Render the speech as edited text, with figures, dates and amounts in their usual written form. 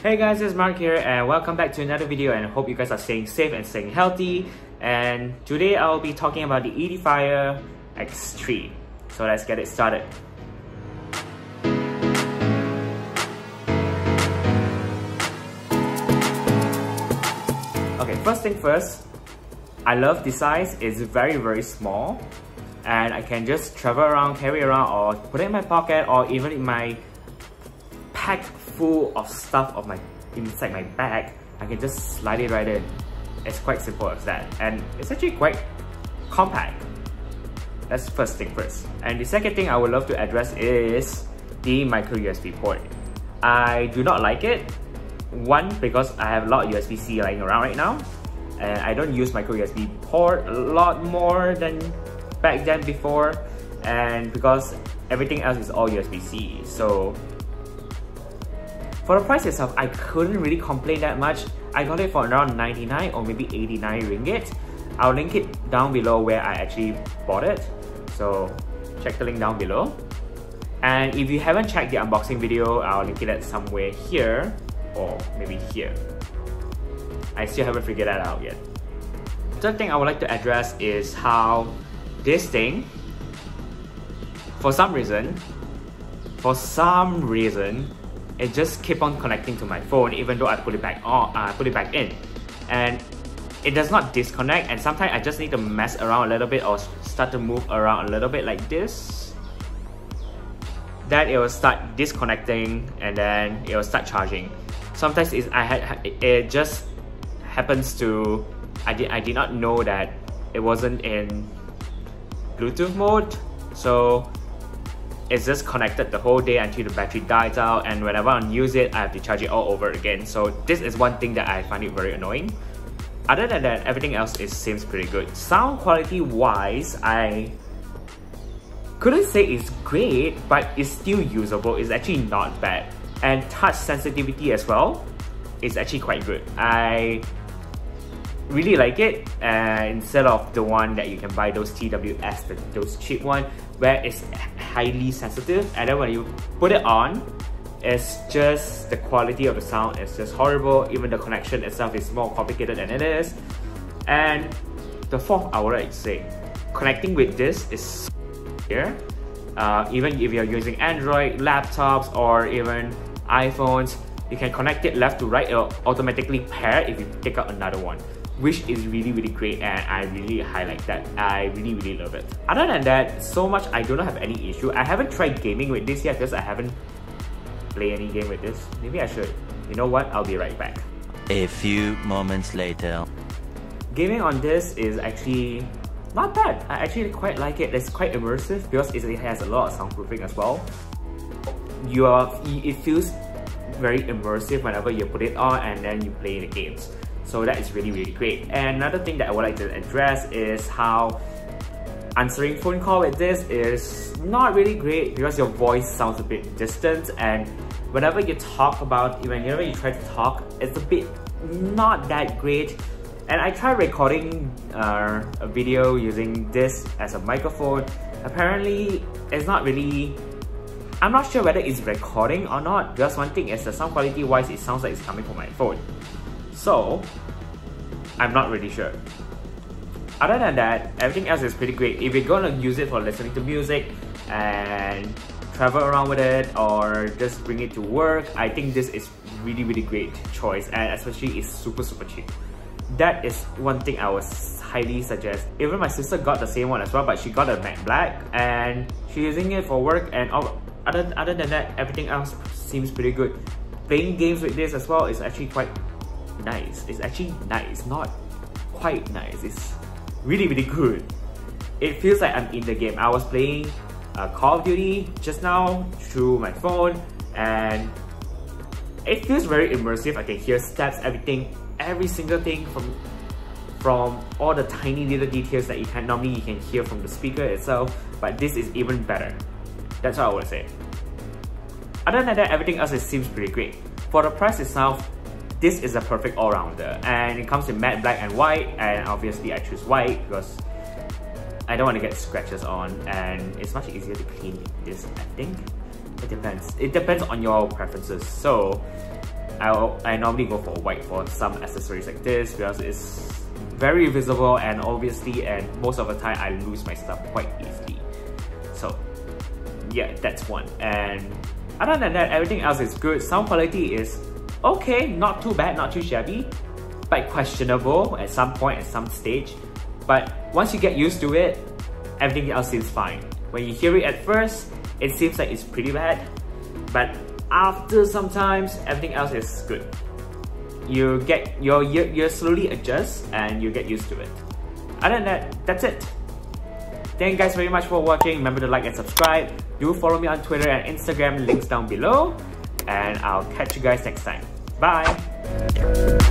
Hey guys, it's Mark here and welcome back to another video, and I hope you guys are staying safe and staying healthy. And today I'll be talking about the Edifier X3. So let's get it started. Okay, first thing first, I love the size. It's very small and I can just travel around, carry around, or put it in my pocket, or even in my pack full of stuff of inside my bag. I can just slide it right in. It's quite simple as that, and it's actually quite compact. That's first thing first. And the second thing I would love to address is the micro USB port. I do not like it. One, because I have a lot of USB-C lying around right now, and I don't use micro USB port a lot more than back then before, and because everything else is all USB-C. So for the price itself, I couldn't really complain that much. I got it for around 99 or maybe 89 ringgit. I'll link it down below where I actually bought it. So check the link down below. And if you haven't checked the unboxing video, I'll link it at somewhere here or maybe here. I still haven't figured that out yet. Third thing I would like to address is how this thing, for some reason, it just keep on connecting to my phone even though I put it back in, and it does not disconnect. And sometimes I just need to mess around a little bit or start to move around a little bit like this, then it will start disconnecting and then it will start charging. Sometimes it just happens to, I did not know that it wasn't in Bluetooth mode, so it's just connected the whole day until the battery dies out, and whenever I use it, I have to charge it all over again. So this is one thing that I find it very annoying. Other than that, everything else seems pretty good. Sound quality wise, I couldn't say it's great, but it's still usable. It's actually not bad. And touch sensitivity as well is actually quite good. I really like it, instead of the one that you can buy, those TWS, those cheap one, where it's highly sensitive, and then when you put it on, it's just, the quality of the sound is just horrible. Even the connection itself is more complicated than it is. And the fourth, I would like to say, connecting with this is here. Even if you're using Android laptops or even iPhones, you can connect it left to right. It'll automatically pair if you take out another one, which is really great, and I really highlight that. I really love it. Other than that, so much I do not have any issue. I haven't tried gaming with this yet because I haven't played any game with this. Maybe I should. You know what? I'll be right back. A few moments later. Gaming on this is actually not bad. I actually quite like it. It's quite immersive because it has a lot of soundproofing as well. It feels very immersive whenever you put it on and then you play the games. So that is really great. And another thing that I would like to address is how answering phone call with this is not really great because your voice sounds a bit distant, and whenever you try to talk, it's a bit not that great. And I tried recording a video using this as a microphone. Apparently, it's not really, I'm not sure whether it's recording or not, because one thing is the sound quality wise, it sounds like it's coming from my phone. So, I'm not really sure. Other than that, everything else is pretty great. If you're gonna use it for listening to music and travel around with it, or just bring it to work, I think this is really great choice, and especially it's super cheap. That is one thing I would highly suggest. Even my sister got the same one as well, but she got a matte black and she's using it for work, and other than that, everything else seems pretty good. Playing games with this as well is actually quite nice. It's actually nice, not quite nice. It's really good. It feels like I'm in the game. I was playing Call of Duty just now through my phone, and it feels very immersive. I can hear steps, every single thing from all the tiny little details that you can hear from the speaker itself, but this is even better. That's what I would say. Other than that, everything else seems pretty great. For the price itself, this is a perfect all-rounder, and it comes in matte black and white, and obviously I choose white because I don't want to get scratches on, and it's much easier to clean this, I think. It depends on your preferences. So I normally go for white for some accessories like this because it's very visible and obviously, and most of the time I lose my stuff quite easily. So yeah, that's one. And other than that, everything else is good. Sound quality is okay, not too bad, not too shabby, but questionable at some point, at some stage. But once you get used to it, everything else seems fine. When you hear it at first, it seems like it's pretty bad, but after sometimes, everything else is good. You get you slowly adjust and you get used to it. Other than that, that's it. Thank you guys very much for watching. Remember to like and subscribe. Do follow me on Twitter and Instagram, links down below. And I'll catch you guys next time. Bye!